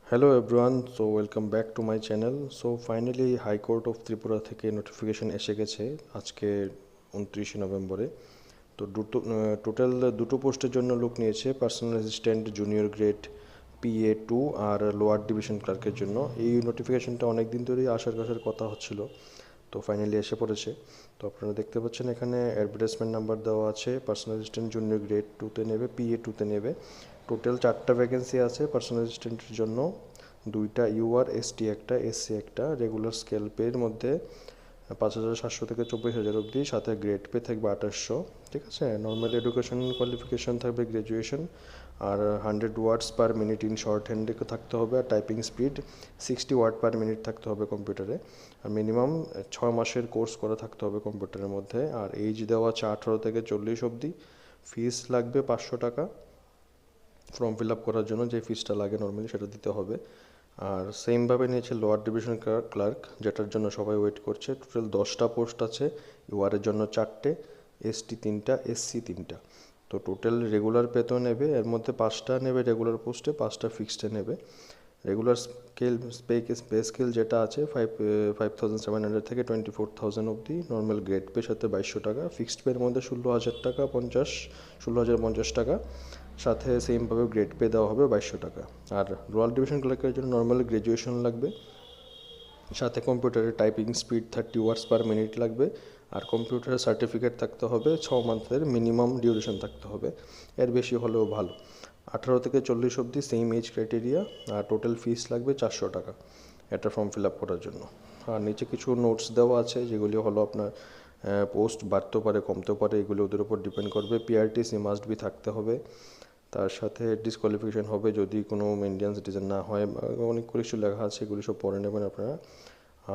Hello everyone, so welcome back to my channel. So finally high court of Tripura থেকে notification এসে গেছে আজকে 29 নভেম্বরে। তো টোটাল দুটো পোস্টের জন্য লোক নিয়েছে, personal assistant junior grade PA2 আর লোয়ার ডিভিশন ক্লার্কের জন্য। এই নোটিফিকেশনটা অনেক দিন ধরেই আসার কথা হচ্ছিল, তো ফাইনালি এসে পড়েছে। তো আপনারা দেখতে পাচ্ছেন এখানে অ্যাডভার্টাইজমেন্ট নাম্বার দেওয়া আছে। পার্সোনাল অ্যাসিস্ট্যান্ট জুনিয়র গ্রেড 2তে নেবে, PA2তে নেবে। টোটাল 4টা ভ্যাকেন্সি আছে পার্সোনাল অ্যাসিস্ট্যান্টের জন্য, 2টা UR ST একটা SC একটা। রেগুলার স্কেল পের মধ্যে 5,700 থেকে 24,000 অবধি, সাথে গ্রেড পে থাকবে 2,800। ঠিক আছে, নর্মাল এডুকেশন কোয়ালিফিকেশন থাকবে গ্র্যাজুয়েশন, আর 100 words per minute in short হ্যান্ডে থাকতে হবে, আর typing speed 60 word per minute থাকতে হবে কম্পিউটারে, আর মিনিমাম 6 মাসের কোর্স করা থাকতে হবে কম্পিউটারের মধ্যে। আর এইজ দেওয়া আছে 18 থেকে 40 অবধি। ফিস লাগবে 500 টাকা ফর্ম ফিল আপ করার জন্য, যে ফিসটা লাগে নর্মালি সেটা দিতে হবে। আর সেমভাবে নিয়েছে লোয়ার ডিভিশন ক্লার্ক, যেটার জন্য সবাই ওয়েট করছে। টোটাল 10টা পোস্ট আছে, ইউআরের জন্য 4টে, ST 3টা, SC 3টা। তো টোটাল রেগুলার পে তো নেবে, এর মধ্যে 5টা নেবে রেগুলার পোস্টে, 5টা ফিক্সডে নেবে। রেগুলার স্কেল পে স্কেল যেটা আছে 5,700 থেকে 24,000 অবধি। নর্মাল গ্রেড পে সাথে 2,200 টাকা। ফিক্সড পের মধ্যে 16,050 টাকা, সাথে সেমভাবে গ্রেড পে দেওয়া হবে 2,200 টাকা। আর রয়্যাল ডিভিশন ক্লার্কের জন্য নর্মালি গ্র্যাজুয়েশন লাগবে, সাথে কম্পিউটারের টাইপিং স্পিড 30 ওয়ার্ডস পার মিনিট লাগবে, আর কম্পিউটারের সার্টিফিকেট থাকতে হবে, 6 মান্থের মিনিমাম ডিউরেশন থাকতে হবে, এর বেশি হলেও ভালো। 18 থেকে 40 অবধি সেম এজ ক্রাইটেরিয়া। আর টোটাল ফিস লাগবে 400 টাকা এটা ফর্ম ফিল আপ করার জন্য। আর নিচে কিছু নোটস দেওয়া আছে, যেগুলি হলো আপনার পোস্ট বাড়তেও পারে কমতেও পারে, এগুলো ওদের উপর ডিপেন্ড করবে। PRTC মাস্ট বি থাকতে হবে, তার সাথে ডিসকোয়ালিফিকেশন হবে যদি কোনো মেনটেন্যান্স ডিজাইন না হয়। অনেক কিছু লেখা আছে, এগুলি সব পড়ে নেবেন আপনারা।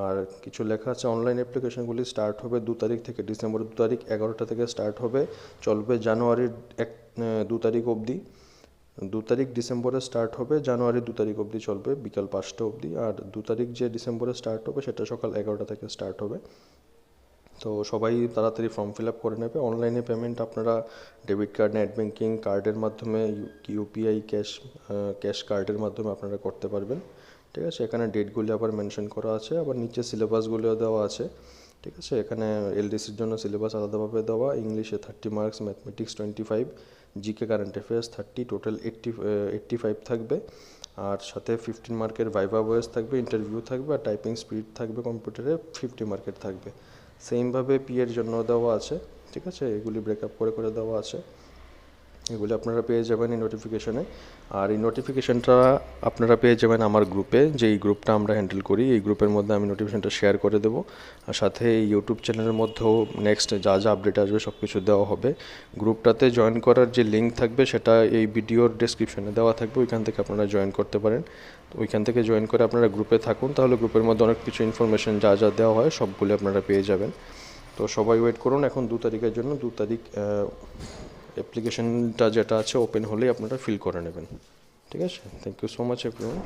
আর কিছু লেখা আছে, অনলাইন অ্যাপ্লিকেশনগুলি স্টার্ট হবে 2 তারিখ থেকে, ডিসেম্বরের 2 তারিখ 11টা থেকে স্টার্ট হবে, চলবে জানুয়ারির 2 তারিখ অবধি। 2 তারিখ ডিসেম্বরে স্টার্ট হবে, জানুয়ারি 2 তারিখ অবধি চলবে বিকাল 5টা অবধি। আর 2 তারিখ যে ডিসেম্বরে স্টার্ট হবে সেটা সকাল 11টা থেকে স্টার্ট হবে। তো সবাই তাড়াতাড়ি ফর্ম ফিল আপ করে নেবে। অনলাইনে পেমেন্ট আপনারা ডেবিট কার্ড, নেট ব্যাঙ্কিং, কার্ডের মাধ্যমে, UPI ক্যাশ কার্ডের মাধ্যমে আপনারা করতে পারবেন। ঠিক আছে, এখানে ডেটগুলি আবার মেনশন করা আছে, আবার নিচে সিলেবাসগুলিও দেওয়া আছে। ঠিক আছে, এখানে LDCর জন্য সিলেবাস আলাদাভাবে দেওয়া। ইংলিশে 30 marks, mathematics 25, GK current affairs 30, total 85 থাকবে। আর সাথে 15 মার্কের ভাইভা ভয়েস থাকবে, ইন্টারভিউ থাকবে, আর টাইপিং স্পিড থাকবে কম্পিউটারে 50 মার্কের থাকবে। সেমভাবে এর জন্য দেওয়া আছে। ঠিক আছে, এগুলি ব্রেকআপ করে দেওয়া আছে, এগুলি আপনারা পেয়ে যাবেন এই নোটিফিকেশনে। আর এই নোটিফিকেশনটা আপনারা পেয়ে যাবেন আমার গ্রুপে, যেই গ্রুপটা আমরা হ্যান্ডেল করি। এই গ্রুপের মধ্যে আমি নোটিফিকেশনটা শেয়ার করে দেবো, আর সাথে এই ইউটিউব চ্যানেলের মধ্যেও নেক্সট যা আপডেট আসবে সব কিছু দেওয়া হবে। গ্রুপটাতে জয়েন করার যে লিঙ্ক থাকবে সেটা এই ভিডিওর ডেসক্রিপশনে দেওয়া থাকবে, ওইখান থেকে আপনারা জয়েন করতে পারেন। তো ওইখান থেকে জয়েন করে আপনারা গ্রুপে থাকুন, তাহলে গ্রুপের মধ্যে অনেক কিছু ইনফরমেশন যা দেওয়া হয় সবগুলো আপনারা পেয়ে যাবেন। তো সবাই ওয়েট করুন এখন 2 তারিখের জন্য। 2 তারিখ অ্যাপ্লিকেশনটা যেটা আছে ওপেন হলেই আপনারা ফিল করে নেবেন। ঠিক আছে, thank you so much everyone.